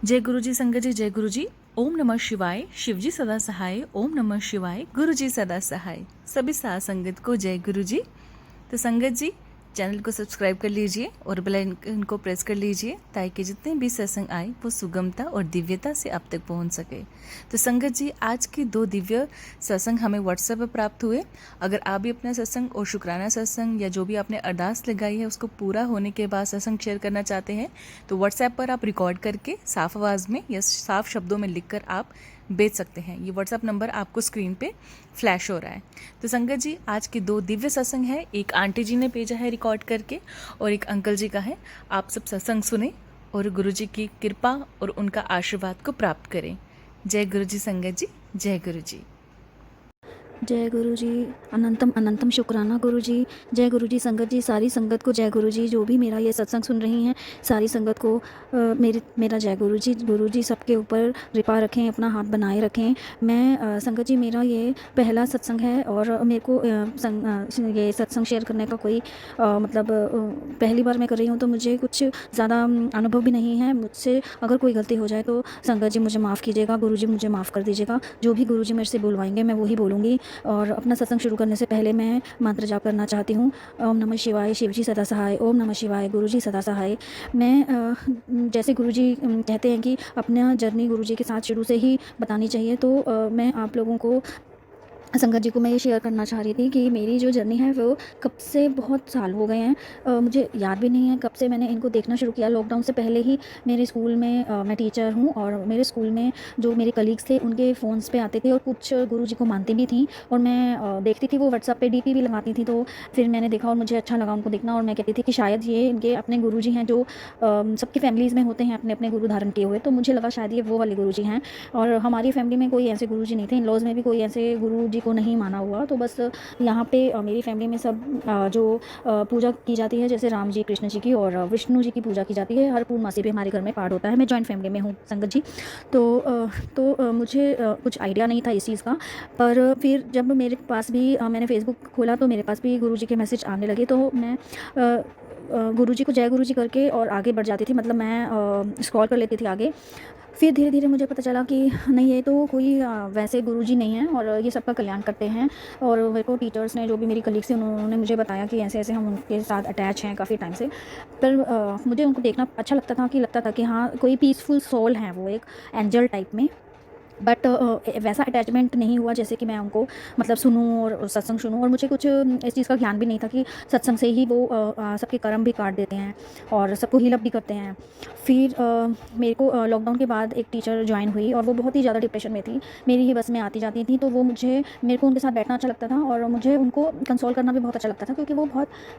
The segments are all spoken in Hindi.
जय गुरुजी संगत जी, जय गुरुजी। ओम नमः शिवाय। शिवजी सदा सहाय। ओम नमः शिवाय। गुरुजी सदा सहाय। सभी साथ संगत को जय गुरुजी। तो संगत जी, चैनल को सब्सक्राइब कर लीजिए और बेल आइकन को प्रेस कर लीजिए ताकि जितने भी सत्संग आए वो सुगमता और दिव्यता से आप तक पहुंच सके। तो संगत जी, आज के 2 दिव्य सत्संग हमें व्हाट्सएप पर प्राप्त हुए। अगर आप भी अपना सत्संग और शुक्राना सत्संग या जो भी आपने अरदास लगाई है उसको पूरा होने के बाद सत्संग शेयर करना चाहते हैं तो व्हाट्सएप पर आप रिकॉर्ड करके साफ आवाज़ में या साफ शब्दों में लिखकर आप भेज सकते हैं। ये व्हाट्सएप नंबर आपको स्क्रीन पे फ्लैश हो रहा है। तो संगत जी, आज के 2 दिव्य सत्संग है। एक आंटी जी ने भेजा है रिकॉर्ड करके और एक अंकल जी का है। आप सब सत्संग सुने और गुरु जी की कृपा और उनका आशीर्वाद को प्राप्त करें। जय गुरु जी संगत जी, जय गुरु जी। जय गुरु जी। अनंतम अनंतम शुक्राना गुरु जी। जय गुरु जी संगत जी। सारी संगत को जय गुरु जी। जो भी मेरा ये सत्संग सुन रही हैं सारी संगत को मेरा जय गुरु जी। गुरु जी सबके ऊपर कृपा रखें, अपना हाथ बनाए रखें। मैं संगत जी, मेरा ये पहला सत्संग है और मेरे को ये सत्संग शेयर करने का कोई पहली बार मैं कर रही हूँ, तो मुझे कुछ ज़्यादा अनुभव भी नहीं है। मुझसे अगर कोई गलती हो जाए तो संगत जी मुझे माफ़ कीजिएगा, गुरु जी मुझे माफ़ कर दीजिएगा। जो भी गुरु जी मेरे से बुलवाएंगे मैं वही बोलूँगी। और अपना सत्संग शुरू करने से पहले मैं मंत्र जाप करना चाहती हूँ। ओम नमः शिवाय। शिवजी सदा सहाय। ओम नमः शिवाय। गुरुजी सदा सहाय। मैं जैसे गुरुजी कहते हैं कि अपना जर्नी गुरुजी के साथ शुरू से ही बतानी चाहिए, तो मैं आप लोगों को, संगत जी को मैं ये शेयर करना चाह रही थी कि मेरी जो जर्नी है वो कब से, बहुत साल हो गए हैं, मुझे याद भी नहीं है कब से मैंने इनको देखना शुरू किया। लॉकडाउन से पहले ही मेरे स्कूल में मैं टीचर हूँ और मेरे स्कूल में जो मेरे कलीग्स थे उनके फ़ोन्स पे आते थे और कुछ गुरुजी को मानती भी थी और मैं देखती थी। वो व्हाट्सएप पे डीपी भी लगाती थी, तो फिर मैंने देखा और मुझे अच्छा लगा उनको देखना और मैं कहती थी कि शायद ये इनके अपने गुरुजी हैं जो सबकी फैमिलीज़ में होते हैं अपने अपने गुरु धारण किए हुए। तो मुझे लगा शायद ये वो वाले गुरुजी हैं और हमारी फैमिली में कोई ऐसे गुरुजी नहीं थे। इन लॉज में भी कोई ऐसे गुरुजी को नहीं माना हुआ। तो बस यहाँ पे मेरी फैमिली में सब जो पूजा की जाती है, जैसे राम जी, कृष्ण जी की और विष्णु जी की पूजा की जाती है। हर पूर्णमासी पे हमारे घर में पाठ होता है। मैं जॉइंट फैमिली में हूँ संगत जी। तो मुझे कुछ आइडिया नहीं था इस चीज़ का। पर फिर जब मेरे पास भी मैंने फेसबुक खोला तो मेरे पास भी गुरुजी के मैसेज आने लगे, तो मैं गुरुजी को जय गुरु जी करके और आगे बढ़ जाती थी। मतलब मैं स्क्रॉल कर लेती थी आगे। फिर धीरे धीरे मुझे पता चला कि नहीं, ये तो कोई वैसे गुरुजी नहीं है और ये सबका कल्याण करते हैं। और मेरे को टीचर्स ने, जो भी मेरी कलीग्स थी, उन्होंने मुझे बताया कि ऐसे ऐसे हम उनके साथ अटैच हैं काफ़ी टाइम से। पर मुझे उनको देखना अच्छा लगता था कि हाँ, कोई पीसफुल सोल है, वो एक एंजल टाइप में। बट वैसा अटैचमेंट नहीं हुआ जैसे कि मैं उनको मतलब सुनूं और सत्संग सुनूं। और मुझे कुछ इस चीज़ का ज्ञान भी नहीं था कि सत्संग से ही वो सबके कर्म भी काट देते हैं और सबको हील अप भी करते हैं। फिर मेरे को लॉकडाउन के बाद एक टीचर ज्वाइन हुई और वो बहुत ही ज़्यादा डिप्रेशन में थी। मेरी ही बस में आती जाती थी, तो वो मेरे को उनके साथ बैठना अच्छा लगता था और मुझे उनको कंसोल करना भी बहुत अच्छा लगता था, क्योंकि वो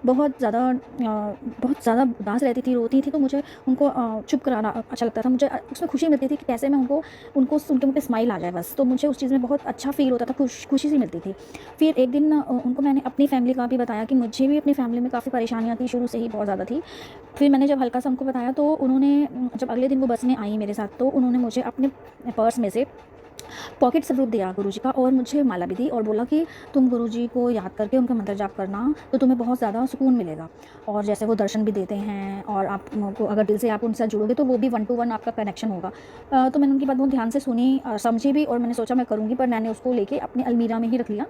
बहुत ज़्यादा उदास रहती थी, रोती थी। तो मुझे उनको चुप कराना अच्छा लगता था। मुझे उसमें खुशी मिलती थी कि कैसे मैं उनको उनके मुँह पे स्माइल आ जाए बस। तो मुझे उस चीज़ में बहुत अच्छा फ़ील होता था, खुशी सी मिलती थी। फिर एक दिन उनको मैंने अपनी फैमिली का भी बताया कि मुझे भी अपनी फैमिली में काफ़ी परेशानियाँ थी, शुरू से ही बहुत ज़्यादा थी। फिर मैंने जब हल्का सा उनको बताया तो उन्होंने, जब अगले दिन वो बस में आई मेरे साथ, तो उन्होंने मुझे अपने पर्स में से पॉकेट स्वरूप दिया गुरुजी का और मुझे माला भी दी और बोला कि तुम गुरुजी को याद करके उनका मंत्र जाप करना, तो तुम्हें बहुत ज़्यादा सुकून मिलेगा। और जैसे वो दर्शन भी देते हैं और आपको अगर दिल से आप उनसे जुड़ोगे तो वो भी 1 to 1 आपका कनेक्शन होगा। तो मैंने उनकी बात बहुत ध्यान से सुनी, समझी भी, और मैंने सोचा मैं करूँगी। पर मैंने उसको लेके अपनी अलमीरा में ही रख लिया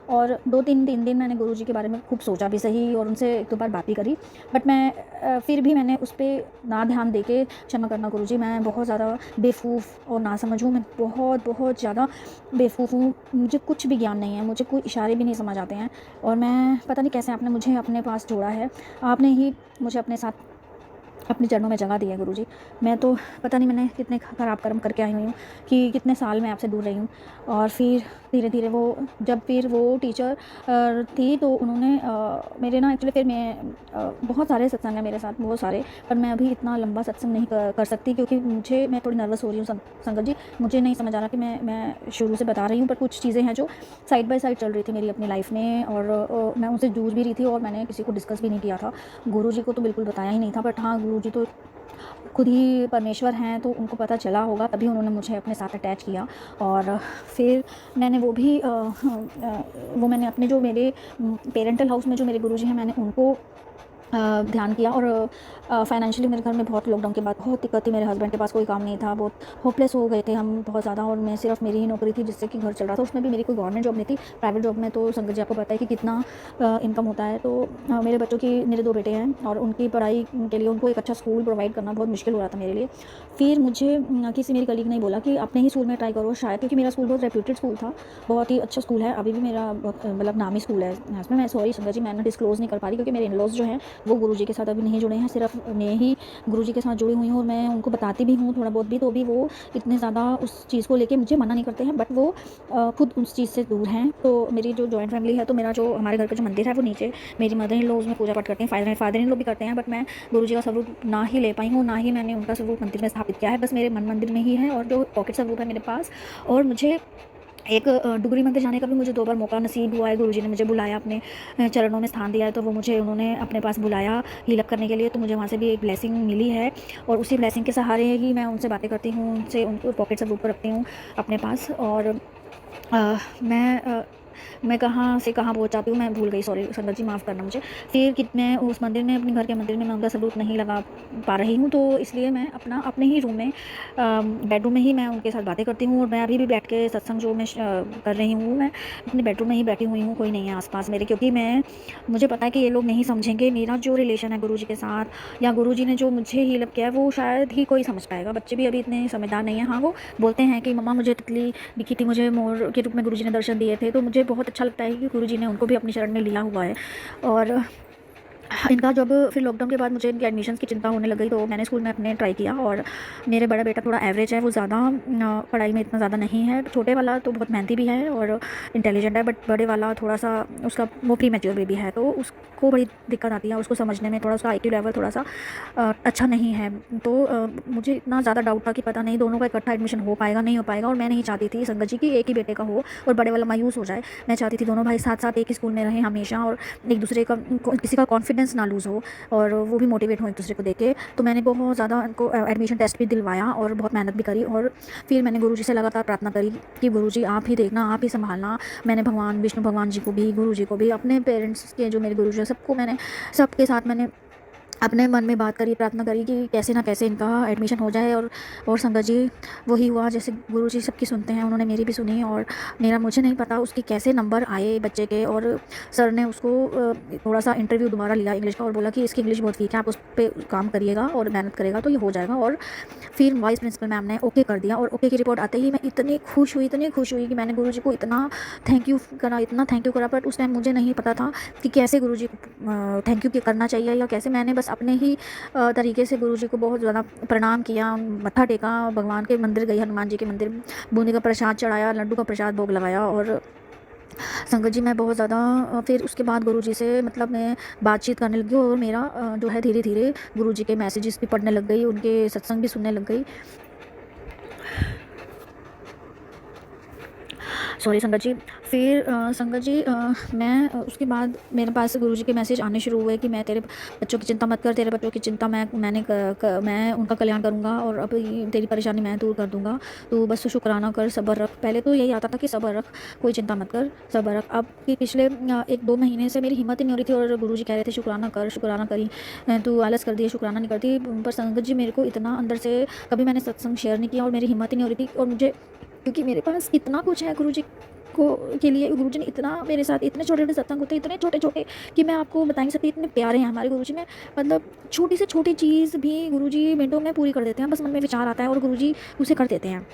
और 2-3 दिन मैंने गुरुजी के बारे में खूब सोचा भी सही और उनसे 1-2 बार बात भी करी। बट मैं फिर भी मैंने उस पर ना ध्यान दे के, क्षमा करना गुरुजी, मैं बहुत ज़्यादा बेवकूफ़ और नासमझ हूँ। मैं बहुत ज़्यादा बेवकूफ़ हूँ। मुझे कुछ भी ज्ञान नहीं है, मुझे कोई इशारे भी नहीं समझ आते हैं और मैं पता नहीं कैसे आपने मुझे अपने पास जोड़ा है। आपने ही मुझे अपने साथ, अपने चरणों में जगह दी है गुरुजी। मैं तो पता नहीं मैंने कितने ख़राब कर्म करके आई हुई हूँ कि कितने साल मैं आपसे दूर रही हूँ। और फिर धीरे धीरे फिर वो टीचर थी, तो उन्होंने मेरे ना, एक्चुअली फिर बहुत सारे सत्संग हैं मेरे साथ, बहुत सारे। पर मैं अभी इतना लंबा सत्संग नहीं कर सकती, क्योंकि मैं थोड़ी नर्वस हो रही हूँ संगत जी। मुझे नहीं समझ आ रहा कि मैं शुरू से बता रही हूँ, पर कुछ चीज़ें हैं जो साइड बाय साइड चल रही थी मेरी अपनी लाइफ में और मैं उनसे जूझ भी रही थी और मैंने किसी को डिस्कस भी नहीं किया था। गुरुजी को तो बिल्कुल बताया ही नहीं था। बट हाँ, गुरुजी तो खुद ही परमेश्वर हैं, तो उनको पता चला होगा, तभी उन्होंने मुझे अपने साथ अटैच किया। और फिर मैंने वो मैंने अपने जो मेरे पेरेंटल हाउस में जो मेरे गुरुजी हैं, मैंने उनको ध्यान किया। और फाइनेंशियली मेरे घर में बहुत लॉकडाउन के बाद बहुत दिक्कत थी। मेरे हस्बैंड के पास कोई काम नहीं था, बहुत होपलेस हो गए थे हम बहुत ज़्यादा, और मैं सिर्फ मेरी ही नौकरी थी जिससे कि घर चल रहा था। उसमें भी मेरी कोई गवर्नमेंट जॉब नहीं थी, प्राइवेट जॉब में तो संगत जी आपको पता है कि कितना इनकम होता है। तो मेरे बच्चों की, मेरे 2 बेटे हैं और उनकी पढ़ाई के लिए उनको एक अच्छा स्कूल प्रोवाइड करना बहुत मुश्किल हो रहा था मेरे लिए। फिर मुझे किसी मेरी कलीग ने बोला कि अपने ही स्कूल में ट्राई करो शायद, क्योंकि मेरा स्कूल बहुत रेप्यूटेड स्कूल था, बहुत ही अच्छा स्कूल है, अभी भी मेरा बहुत मतलब नामी स्कूल है। इसमें मैं सॉरी संगत जी मैं डिस्क्लोज़ नहीं कर पा रही, क्योंकि मेरे इन-लॉज़ जो हैं वो गुरुजी के साथ अभी नहीं जुड़े हैं, सिर्फ मैं ही गुरुजी के साथ जुड़ी हुई हूँ। और मैं उनको बताती भी हूँ थोड़ा बहुत भी, तो भी वो इतने ज़्यादा उस चीज़ को लेके मुझे मना नहीं करते हैं, बट वो खुद उस चीज़ से दूर हैं। तो मेरी जो जॉइंट फैमिली है, तो मेरा जो हमारे घर का जो मंदिर है वो नीचे, मेरी मदर इन लॉ उसमें पूजा पाठ करते हैं, फादर इन लॉ भी करते हैं, बट मैं गुरुजी का स्वरूप ना ही ले पाई हूँ, ना ही मैंने उनका स्वरूप मंदिर में स्थापित किया है, बस मेरे मन मंदिर में ही है और जो पॉकेट स्वरूप है मेरे पास। और मुझे एक डुगरी मंदिर जाने का भी मुझे 2 बार मौका नसीब हुआ है। गुरुजी ने मुझे बुलाया, अपने चरणों में स्थान दिया है, तो वो मुझे उन्होंने अपने पास बुलाया हील अप करने के लिए, तो मुझे वहाँ से भी एक ब्लेसिंग मिली है। और उसी ब्लेसिंग के सहारे ही मैं उनसे बातें करती हूँ, उनसे उनको पॉकेट स्वरूप पर रखती हूँ अपने पास। और मैं कहाँ से कहाँ पहुँच जाती हूँ, मैं भूल गई, सॉरी संगत जी माफ़ करना मुझे। फिर कि मैं उस मंदिर में, अपने घर के मंदिर में मैं उनका स्वरूप नहीं लगा पा रही हूँ, तो इसलिए मैं अपने ही रूम में बेडरूम में ही मैं उनके साथ बातें करती हूँ। और मैं अभी भी बैठ के सत्संग जो मैं कर रही हूँ, मैं अपने बेडरूम में ही बैठी हुई हूँ, कोई नहीं है आस-पास मेरे, क्योंकि मुझे पता है कि ये लोग नहीं समझेंगे मेरा जो रिलेशन है गुरुजी के साथ, या गुरुजी ने जो मुझे हील अप किया है वो शायद ही कोई समझ पाएगा। बच्चे भी अभी इतने समझदार नहीं हैं। हाँ, वो बोलते हैं कि मम्मा मुझे तितली दिखी थी, मुझे मोर के रूप में गुरुजी ने दर्शन दिए थे, तो मुझे बहुत अच्छा लगता है कि गुरुजी ने उनको भी अपनी शरण में लिया हुआ है। और इनका जब फिर लॉकडाउन के बाद मुझे इनके एडमिशन्स की चिंता होने लग गई, तो मैंने स्कूल में अपने ट्राई किया। और मेरे बड़ा बेटा थोड़ा एवरेज है, वो ज़्यादा पढ़ाई में इतना ज़्यादा नहीं है। छोटे वाला तो बहुत मेहनती भी है और इंटेलिजेंट है, बट बड़े वाला थोड़ा सा, उसका वो प्री मैच्योर बेबी है, तो उसको बड़ी दिक्कत आती है उसको समझने में, थोड़ा उसका IQ लेवल थोड़ा सा अच्छा नहीं है। तो मुझे इतना ज़्यादा डाउट था कि पता नहीं दोनों का इकट्ठा एडमिशन हो पाएगा नहीं हो पाएगा। और मैं नहीं चाहती थी संगत जी कि एक ही बेटे का हो और बड़े वाला मायूस हो जाए। मैं चाहती थी दोनों भाई साथ साथ एक ही स्कूल में रहें हमेशा, और एक दूसरे का किसी का कॉन्फिडेंस ना लूज़ हो, और वो भी मोटिवेट हो एक दूसरे को देख के। तो मैंने बहुत ज़्यादा उनको एडमिशन टेस्ट भी दिलवाया और बहुत मेहनत भी करी। और फिर मैंने गुरुजी से लगातार प्रार्थना करी कि गुरुजी आप ही देखना, आप ही संभालना। मैंने भगवान विष्णु भगवान जी को भी, गुरुजी को भी, अपने पेरेंट्स के जो मेरे गुरुजी हैं सबको, मैंने सबके साथ मैंने अपने मन में बात करी, प्रार्थना करी कि कैसे ना कैसे इनका एडमिशन हो जाए। और संगत जी वही हुआ, जैसे गुरुजी सबकी सुनते हैं उन्होंने मेरी भी सुनी। और मेरा, मुझे नहीं पता उसके कैसे नंबर आए बच्चे के, और सर ने उसको थोड़ा सा इंटरव्यू दोबारा लिया इंग्लिश का और बोला कि इसकी इंग्लिश बहुत वीक है, आप उस पर काम करिएगा और मेहनत करेगा तो ये हो जाएगा। और फिर वाइस प्रिंसिपल मैम ने ओके कर दिया, और ओके की रिपोर्ट आते ही मैं इतनी खुश हुई कि मैंने गुरुजी को इतना थैंक यू करा। बट उस टाइम मुझे नहीं पता था कि कैसे गुरुजी को थैंक यू करना चाहिए, या कैसे। मैंने बस अपने ही तरीके से गुरुजी को बहुत ज़्यादा प्रणाम किया, मत्था टेका, भगवान के मंदिर गई, हनुमान जी के मंदिर, बूंदी का प्रसाद चढ़ाया, लड्डू का प्रसाद भोग लगाया। और संगत जी मैं बहुत ज़्यादा फिर उसके बाद गुरुजी से मतलब मैं बातचीत करने लगी, और मेरा जो है धीरे धीरे गुरुजी के मैसेजेस भी पढ़ने लग गई, उनके सत्संग भी सुनने लग गई। सॉरी संगत जी। फिर संगत जी मैं उसके बाद मेरे पास गुरुजी के मैसेज आने शुरू हुए कि मैं तेरे बच्चों की चिंता मत कर, तेरे बच्चों की चिंता मैं उनका कल्याण करूँगा, और अब तेरी परेशानी मैं दूर कर दूँगा, तू बस शुक्राना कर, सब्र रख। पहले तो यही आता था कि सब्र रख, कोई चिंता मत कर, सब्र रख। अब कि पिछले 1-2 महीने से मेरी हिम्मत ही नहीं हो रही थी, और गुरुजी कह रहे थे शुक्राना कर, शुक्राना करी, तू आलस कर दिया, शुक्राना नहीं करती। पर संगत जी मेरे को इतना अंदर से कभी मैंने सत्संग शेयर नहीं किया, और मेरी हिम्मत ही नहीं हो रही थी। और मुझे, क्योंकि मेरे पास इतना कुछ है गुरुजी को के लिए, गुरुजी ने इतना मेरे साथ, इतने छोटे-छोटे सत्संग होते हैं, इतने छोटे-छोटे कि मैं आपको बता नहीं सकती, इतने प्यारे हैं हमारे गुरुजी में। मतलब छोटी से छोटी चीज़ भी गुरुजी मिनटों में पूरी कर देते हैं, बस मन में विचार आता है और गुरुजी उसे कर देते हैं।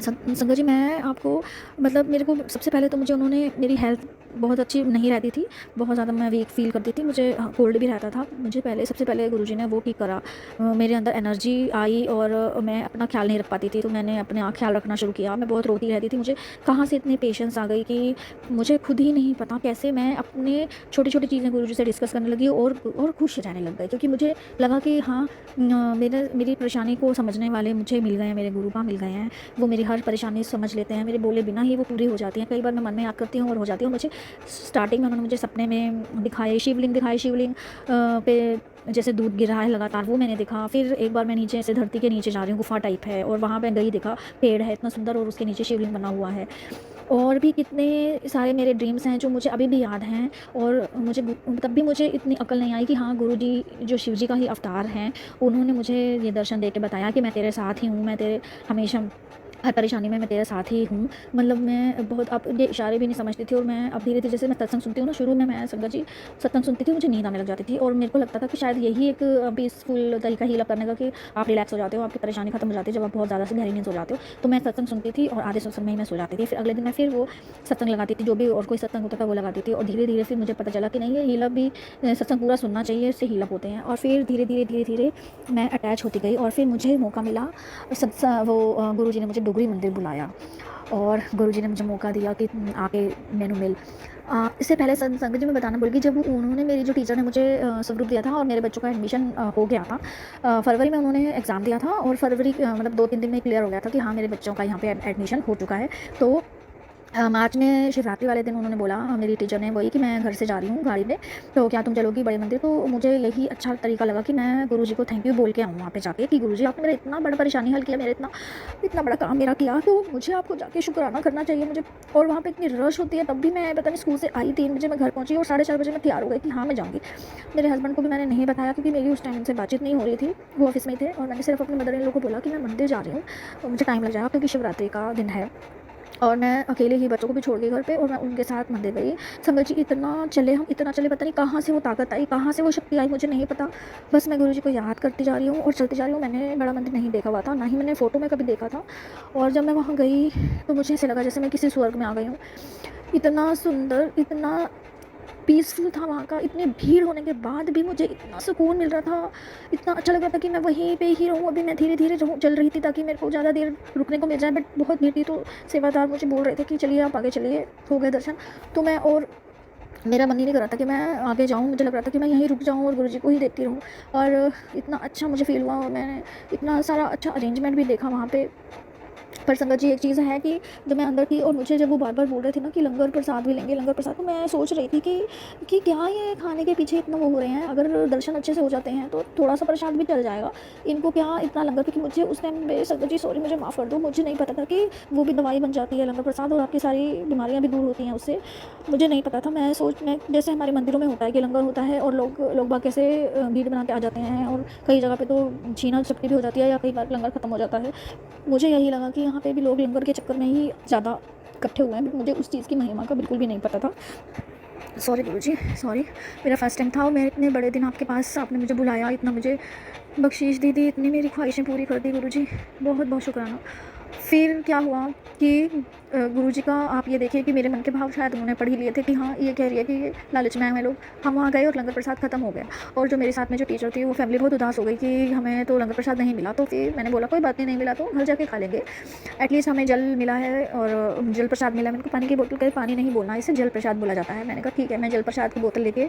संगत जी मैं आपको, मतलब मेरे को सबसे पहले तो मुझे उन्होंने, मेरी हेल्थ बहुत अच्छी नहीं रहती थी, बहुत ज़्यादा मैं वीक फील करती थी, मुझे कोल्ड भी रहता था। मुझे सबसे पहले गुरुजी ने वो ठीक करा, मेरे अंदर एनर्जी आई, और मैं अपना ख्याल नहीं रख पाती थी, तो मैंने अपने आप ख्याल रखना शुरू किया। मैं बहुत रोती रहती थी, मुझे कहाँ से इतनी पेशेंस आ गई कि मुझे खुद ही नहीं पता कैसे मैं अपने छोटी छोटी चीज़ें गुरुजी से डिस्कस करने लगी, और खुश रहने लग गई, क्योंकि मुझे लगा कि हाँ मेरी परेशानी को समझने वाले मुझे मिल गए हैं, मेरे गुरुपा मिल गए हैं, वो मेरी हर परेशानी समझ लेते हैं, मेरे बोले बिना ही वो पूरी हो जाती हैं। कई बार मैं मन में याद करती हूँ और हो जाती हूँ, मुझे स्टार्टिंग में उन्होंने मुझे सपने में दिखाए, शिवलिंग दिखाए, शिवलिंग पे जैसे दूध गिर रहा है लगातार, वो मैंने देखा। फिर एक बार मैं नीचे ऐसे धरती के नीचे जा रही हूँ, गुफा टाइप है, और वहाँ पे गई, देखा पेड़ है इतना सुंदर और उसके नीचे शिवलिंग बना हुआ है। और भी कितने सारे मेरे ड्रीम्स हैं जो मुझे अभी भी याद हैं, और मुझे तब भी मुझे इतनी अकल नहीं आई कि हाँ, गुरुजी जो शिव जी का ही अवतार हैं, उन्होंने मुझे ये दर्शन दे के बताया कि मैं तेरे साथ ही हूँ, मैं तेरे हमेशा हर परेशानी में मैं तेरे साथ ही हूँ। मतलब मैं बहुत अब ये इशारे भी नहीं समझती थी, और मैं अब धीरे-धीरे जैसे मैं सत्संग सुनती हूँ ना, शुरू में मैं संगत जी सत्संग सुनती थी, मुझे नींद आने लग जाती थी, और मेरे को लगता था कि शायद यही एक पीसफुल तरीका हील अप करने का, कि आप रिलैक्स हो जाते हो, आपकी परेशानी खत्म हो जाती है जब आप बहुत ज़्यादा से गहरी नींद सो जाते हो। तो मैं सत्संग सुनती थी, और आधे सत्संग में ही मैं सो जाती थी। फिर अगले दिन मैं फिर वो सत्संग लगाती थी, जो भी और कोई सत्संग होता था वो लगाती थी, और धीरे-धीरे फिर मुझे पता चला कि नहीं, ये हील अप भी सत्संग पूरा सुनना चाहिए, इससे हील अप होते हैं। और फिर धीरे-धीरे मैं अटैच होती गई, और फिर मुझे मौका मिला, गुरुजी ने मुझे डोगरी मंदिर बुलाया, और गुरुजी ने मुझे मौका दिया कि आके मैनू मिल। इससे पहले संगत जी मैं बताना भूल गई, जब उन्होंने, मेरी जो टीचर ने मुझे स्वरूप दिया था और मेरे बच्चों का एडमिशन हो गया था, फरवरी में उन्होंने एग्ज़ाम दिया था, और फरवरी मतलब 2-3 दिन में क्लियर हो गया था कि हाँ, मेरे बच्चों का यहाँ पे एडमिशन हो चुका है। तो मार्च में शिवरात्रि वाले दिन उन्होंने बोला, मेरी टीचर ने, वही कि मैं घर से जा रही हूँ गाड़ी में, तो क्या तुम चलोगी बड़े मंदिर? तो मुझे यही अच्छा तरीका लगा कि मैं गुरुजी को थैंक यू बोल के आऊँ वहाँ पे जाके, कि गुरुजी आपने मेरा इतना बड़ा परेशानी हल किया, मेरा इतना इतना बड़ा काम मेरा किया, तो मुझे आपको जाके शुक्राना करना चाहिए मुझे। और वहाँ पे इतनी रश होती है, तब भी मैं पता नहीं स्कूल से आई 3 बजे मैं घर पहुँची, और 4:30 बजे मैं तैयार हो गई कि हाँ, मैं जाऊँगी। मेरे हस्बैंड को भी मैंने नहीं बताया, क्योंकि मेरी उस टाइम उनसे बातचीत नहीं हो रही थी, वो ऑफिस में ही थे, और मैंने सिर्फ अपने मदर इन लॉ को बोला कि मैं मंदिर जा रही हूँ, और मुझे टाइम लग जाएगा क्योंकि शिवरात्रि का दिन है। और मैं अकेले ही बच्चों को भी छोड़ गई घर पे, और मैं उनके साथ मंदिर गई। संगत जी इतना चले हम, इतना चले, पता नहीं कहाँ से वो ताकत आई, कहाँ से वो शक्ति आई, मुझे नहीं पता। बस मैं गुरुजी को याद करती जा रही हूँ और चलती जा रही हूँ। मैंने बड़ा मंदिर नहीं देखा हुआ था, ना ही मैंने फ़ोटो में कभी देखा था, और जब मैं वहाँ गई तो मुझे ऐसे लगा जैसे मैं किसी स्वर्ग में आ गई हूँ। इतना सुंदर, इतना पीसफुल था वहाँ का, इतनी भीड़ होने के बाद भी मुझे इतना सुकून मिल रहा था, इतना अच्छा लग रहा था कि मैं वहीं पे ही रहूँ। अभी मैं धीरे-धीरे चल रही थी ताकि मेरे को ज़्यादा देर रुकने को मिल जाए, बट बहुत भीड़ थी, तो सेवादार मुझे बोल रहे थे कि चलिए आप आगे चलिए, हो गए दर्शन। तो मैं, और मेरा मन ही नहीं कर रहा था कि मैं आगे जाऊँ, मुझे लग रहा था कि मैं यहीं रुक जाऊँ और गुरुजी को ही देखती रहूँ। और इतना अच्छा मुझे फ़ील हुआ, और मैंने इतना सारा अच्छा अरेंजमेंट भी देखा वहाँ पे। पर संगत जी एक चीज़ है कि जब मैं अंदर थी, और मुझे जब वो बार-बार बोल रहे थे ना कि लंगर प्रसाद भी लेंगे, लंगर प्रसाद, तो मैं सोच रही थी कि क्या ये खाने के पीछे इतना वो हो रहे हैं? अगर दर्शन अच्छे से हो जाते हैं तो थोड़ा-सा प्रसाद भी चल जाएगा। इनको क्या इतना लंगर? क्योंकि मुझे उस टाइम पे, संगत जी सॉरी, मुझे माफ़ कर दो, मुझे नहीं पता था कि वो भी दवाई बन जाती है लंगर प्रसाद, और आपकी सारी बीमारियाँ भी दूर होती हैं उससे। मुझे नहीं पता था। मैं जैसे हमारे मंदिरों में होता है कि लंगर होता है और लोग बाग कैसे भीड़ बना के आ जाते हैं, और कई जगह पे तो छीना झपटी भी हो जाती है, या कई बार लंगर ख़त्म हो जाता है। मुझे यही लगा कि यहाँ पे भी लोग लंगर के चक्कर में ही ज़्यादा इकट्ठे हुए हैं, बट मुझे उस चीज़ की महिमा का बिल्कुल भी नहीं पता था। सॉरी गुरुजी, सॉरी, मेरा फर्स्ट टाइम था, और मैं इतने बड़े दिन आपके पास, आपने मुझे बुलाया, इतना मुझे बख्शीश दी थी, इतनी मेरी ख्वाहिशें पूरी कर दी गुरुजी, बहुत बहुत शुक्राना। फिर क्या हुआ कि गुरुजी का, आप ये देखिए कि मेरे मन के भाव शायद उन्होंने पढ़ ही लिए थे कि हाँ, ये कह रही है कि ये लालच में आए हैं लोग। हम वहाँ गए और लंगर प्रसाद ख़त्म हो गया, और जो मेरे साथ में जो टीचर थी, वो फैमिली बहुत उदास हो गई कि हमें तो लंगर प्रसाद नहीं मिला। तो फिर मैंने बोला कोई बात नहीं, नहीं मिला तो घर जाके खा लेंगे, एटलीस्ट हमें जल मिला है, और जल प्रसाद मिला। मैंने को पानी की बोतल, कहीं पानी नहीं बोलना, इसे जल प्रसाद बोला जाता है। मैंने कहा ठीक है। मैं जल प्रसाद की बोतल लेके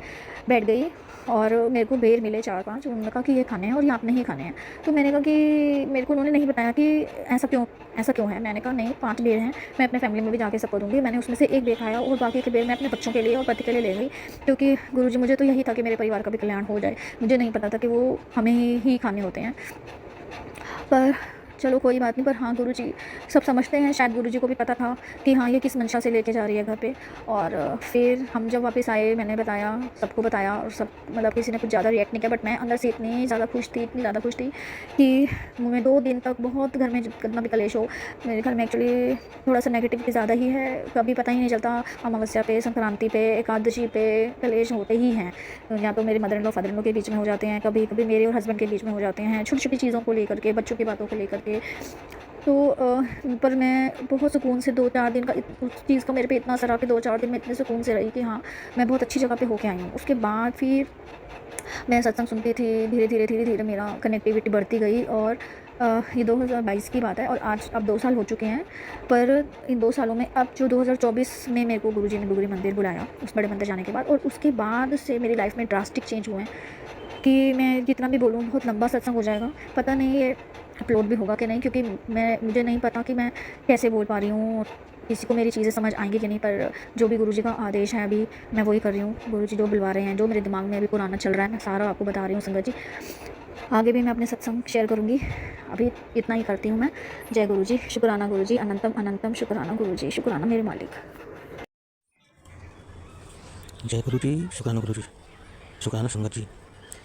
बैठ गई, और मेरे को बेर मिले 4-5, उन्होंने कहा कि ये खाने हैं और ये आपने ही खाने हैं। तो मैंने कहा कि मेरे को उन्होंने नहीं बताया कि ऐसा क्यों है। मैंने कहा नहीं, 5 बेर हैं, मैं अपने फैमिली में भी जाके सबको दूँगी। मैंने उसमें से 1 बेर खाया, और बाकी के बेर मैं अपने बच्चों के लिए और पति के लिए ले गई, क्योंकि गुरुजी, मुझे तो यही था कि मेरे परिवार का भी कल्याण हो जाए। मुझे नहीं पता था कि वो हमें ही खाने होते हैं। पर चलो कोई बात नहीं। पर हाँ, गुरुजी सब समझते हैं, शायद गुरुजी को भी पता था कि हाँ, ये किस मंशा से लेके जा रही है घर पे। और फिर हम जब वापस आए, मैंने बताया, सबको बताया, और सब, मतलब किसी ने कुछ ज़्यादा रिएक्ट नहीं किया, बट मैं अंदर से इतनी ज़्यादा खुश थी कि मैं 2 दिन तक बहुत, घर में कितना भी कलेश हो, मेरे घर में एक्चुअली थोड़ा सा नेगेटिविटी ज़्यादा ही है, कभी पता ही नहीं चलता, अमावस्या पे, संक्रांति पे, एकादशी पे कलेश होते ही हैं। या तो मेरे mother in law, father in law के बीच में हो जाते हैं, कभी कभी मेरे और हस्बैंड के बीच में हो जाते हैं, छोटी-छोटी चीज़ों को लेकर के, बच्चों की बातों को लेकर के। तो पर मैं बहुत सुकून से 2-4 दिन का, उस चीज़ का मेरे पे इतना असर आ कि 2-4 दिन में इतने सुकून से रही कि हाँ, मैं बहुत अच्छी जगह पे होके आई हूँ। उसके बाद फिर मैं सत्संग सुनती थी, धीरे-धीरे मेरा कनेक्टिविटी बढ़ती गई, और ये 2022 की बात है, और आज अब 2 साल हो चुके हैं। पर इन 2 सालों में, अब जो 2024 में मेरे को गुरुजी ने डोगरी मंदिर बुलाया, उस बड़े मंदिर जाने के बाद, और उसके बाद से मेरी लाइफ में ड्रास्टिक चेंज हुए हैं कि मैं जितना भी बोलूँ, बहुत लंबा सत्संग हो जाएगा। पता नहीं ये अपलोड भी होगा कि नहीं, क्योंकि मुझे नहीं पता कि मैं कैसे बोल पा रही हूँ, किसी को मेरी चीज़ें समझ आएंगी कि नहीं, पर जो भी गुरुजी का आदेश है अभी मैं वही कर रही हूँ। गुरुजी जो बुलवा रहे हैं, जो मेरे दिमाग में अभी पुराना चल रहा है, मैं सारा आपको बता रही हूँ संगत जी। आगे भी मैं अपने सत्संग शेयर करूँगी, अभी इतना ही करती हूँ मैं। जय गुरुजी, शुक्राना गुरुजी, अनंतम अनंतम शुक्राना गुरुजी, शुक्राना मेरे मालिक। जय गुरु जी, शुक्राना गुरु जी, शुक्राना संगत जी।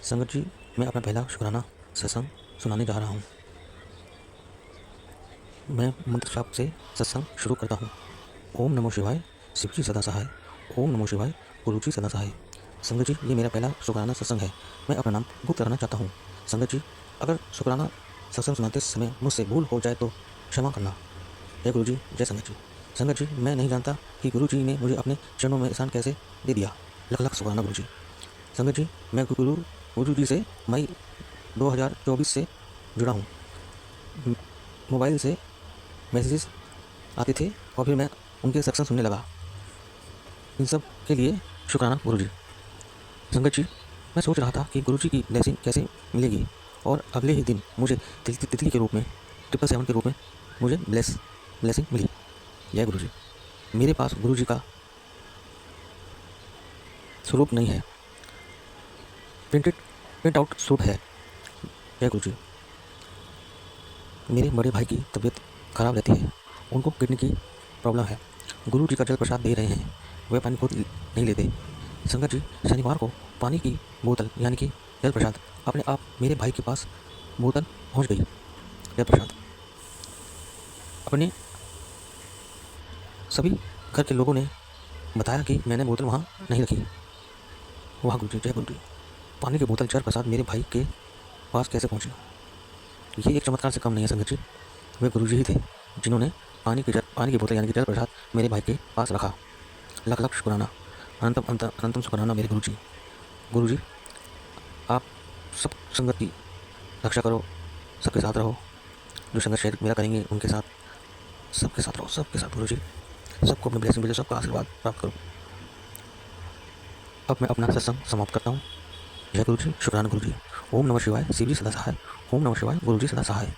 संगत जी, मैं अपना पहला शुक्राना सत्संग सुनाने जा रहा हूँ। मैं मंत्र जाप से सत्संग शुरू करता हूँ। ओम नमो शिवाय, शिव जी सदा सहाय। ओम नमो शिवाय, गुरु जी सदा सहाय। संगत जी, ये मेरा पहला शुक्राना सत्संग है। मैं अपना नाम गुप्त करना चाहता हूँ। संगत जी, अगर शुक्राना सत्संग सुनाते समय मुझसे भूल हो जाए तो क्षमा करना। जय गुरु जी, जय संगत जी। संगत जी, मैं नहीं जानता कि गुरु जी ने मुझे अपने चरणों में एहसान कैसे दे दिया। लख लख शुक्राना गुरु जी। संगत जी, मैं गुरु जी से मई 2024 से जुड़ा हूँ। मोबाइल से मैसेजेस आते थे और फिर मैं उनके सत्संग सुनने लगा। इन सब के लिए शुक्राना गुरु जी। संगत जी, मैं सोच रहा था कि गुरु जी की ब्लेसिंग कैसे मिलेगी, और अगले ही दिन मुझे तितली के रूप में 777 के रूप में मुझे ब्लेसिंग मिली। जय गुरु जी। मेरे पास गुरु जी का स्वरूप नहीं है, प्रिंट आउट स्वरूप है। जय गुरु जी। मेरे बड़े भाई की तबीयत खराब रहती है, उनको किडनी की प्रॉब्लम है। गुरु जी का जल प्रसाद दे रहे हैं, वे पानी खुद नहीं लेते। संगत जी, शनिवार को पानी की बोतल यानी कि जल प्रसाद अपने आप मेरे भाई के पास बोतल पहुंच गई। जल प्रसाद अपने सभी घर के लोगों ने बताया कि मैंने बोतल वहाँ नहीं रखी। वाह गुरु जी, जय गुरु जी। पानी की बोतल जल प्रसाद मेरे भाई के पास कैसे पहुँची? ये एक चमत्कार से कम नहीं है संगत जी। वे गुरु जी ही थे जिन्होंने पानी की बोतल यानी कि जल प्रसाद मेरे भाई के पास रखा। लख लख शुक्राना, अनंतम शुक्राना मेरे गुरु जी। गुरु जी, आप सब संगत की रक्षा करो, सबके साथ रहो। जो संगत शेयर मेरा करेंगे उनके साथ, सबके साथ रहो, सबके साथ गुरु जी। सबको अपनी ब्लेसिंग भेजो, सबका आशीर्वाद प्राप्त करो। अब मैं अपना सत्संग समाप्त करता हूँ। जय गुरु जी, शुक्राना गुरु जी। ओम नमः शिवाय, शिव जी सदा सहाय। ओम नमः शिवाय, गुरु जी सदा सहाय।